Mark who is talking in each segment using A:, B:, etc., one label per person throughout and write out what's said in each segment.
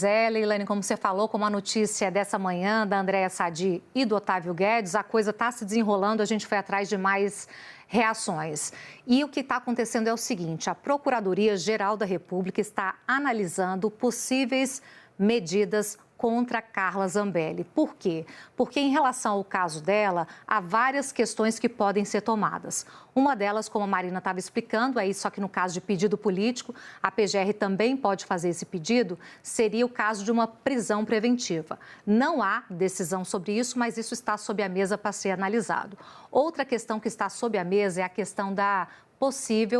A: Leilane, como você falou, como a notícia dessa manhã da Andréa Sadi e do Otávio Guedes, a coisa está se desenrolando, a gente foi atrás de mais reações. E o que está acontecendo é o seguinte, a Procuradoria-Geral da República está analisando possíveis medidas contra Carla Zambelli. Por quê? Porque em relação ao caso dela, há várias questões que podem ser tomadas. Uma delas, como a Marina estava explicando, aí só que no caso de pedido político, a PGR também pode fazer esse pedido, seria o caso de uma prisão preventiva. Não há decisão sobre isso, mas isso está sob a mesa para ser analisado. Outra questão que está sob a mesa é a questão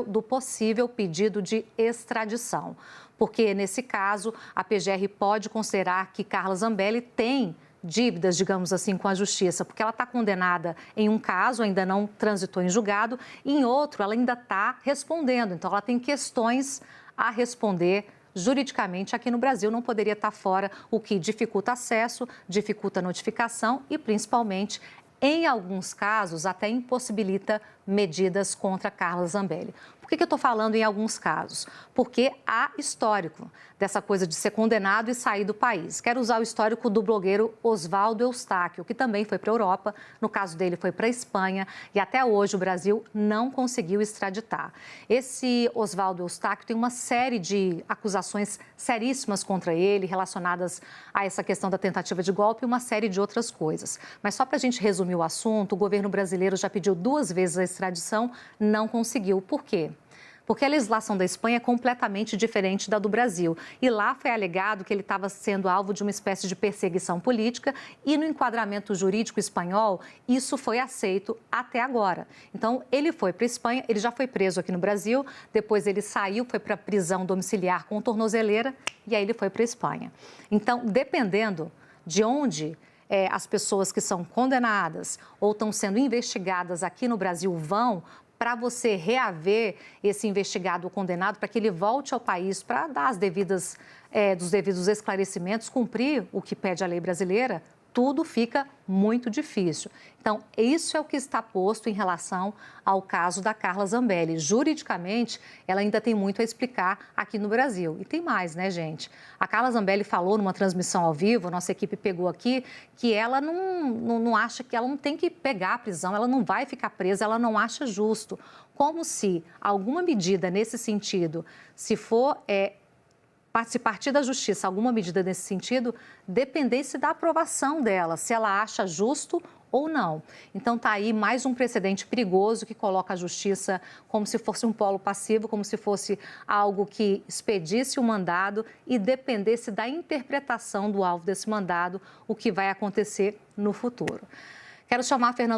A: do possível pedido de extradição. Porque, nesse caso, a PGR pode considerar que Carla Zambelli tem dívidas, digamos assim, com a justiça, porque ela está condenada em um caso, ainda não transitou em julgado, e em outro ela ainda está respondendo. Então, ela tem questões a responder juridicamente aqui no Brasil, não poderia estar fora, o que dificulta acesso, dificulta notificação e, principalmente, em alguns casos, até impossibilita medidas contra Carla Zambelli. Por que eu estou falando em alguns casos? Porque há histórico dessa coisa de ser condenado e sair do país. Quero usar o histórico do blogueiro Oswaldo Eustáquio, que também foi para a Europa, no caso dele foi para a Espanha, e até hoje o Brasil não conseguiu extraditar. Esse Oswaldo Eustáquio tem uma série de acusações seríssimas contra ele, relacionadas a essa questão da tentativa de golpe e uma série de outras coisas. Mas só para a gente resumir o assunto, o governo brasileiro já pediu 2 vezes a extradição, não conseguiu. Por quê? Porque a legislação da Espanha é completamente diferente da do Brasil. E lá foi alegado que ele estava sendo alvo de uma espécie de perseguição política e no enquadramento jurídico espanhol, isso foi aceito até agora. Então, ele foi para a Espanha, ele já foi preso aqui no Brasil, depois ele saiu, foi para a prisão domiciliar com tornozeleira e aí ele foi para a Espanha. Então, dependendo de onde as pessoas que são condenadas ou estão sendo investigadas aqui no Brasil vão, para você reaver esse investigado ou condenado, para que ele volte ao país para dar dos devidos esclarecimentos, cumprir o que pede a lei brasileira, tudo fica muito difícil. Então, isso é o que está posto em relação ao caso da Carla Zambelli. Juridicamente, ela ainda tem muito a explicar aqui no Brasil. E tem mais, né, gente? A Carla Zambelli falou numa transmissão ao vivo, a nossa equipe pegou aqui, que ela não acha que ela não tem que pegar a prisão, ela não vai ficar presa, ela não acha justo. Como se alguma medida nesse sentido, se partir da justiça, alguma medida nesse sentido, dependesse da aprovação dela, se ela acha justo ou não. Então, está aí mais um precedente perigoso que coloca a justiça como se fosse um polo passivo, como se fosse algo que expedisse o mandado e dependesse da interpretação do alvo desse mandado, o que vai acontecer no futuro. Quero chamar a Fernanda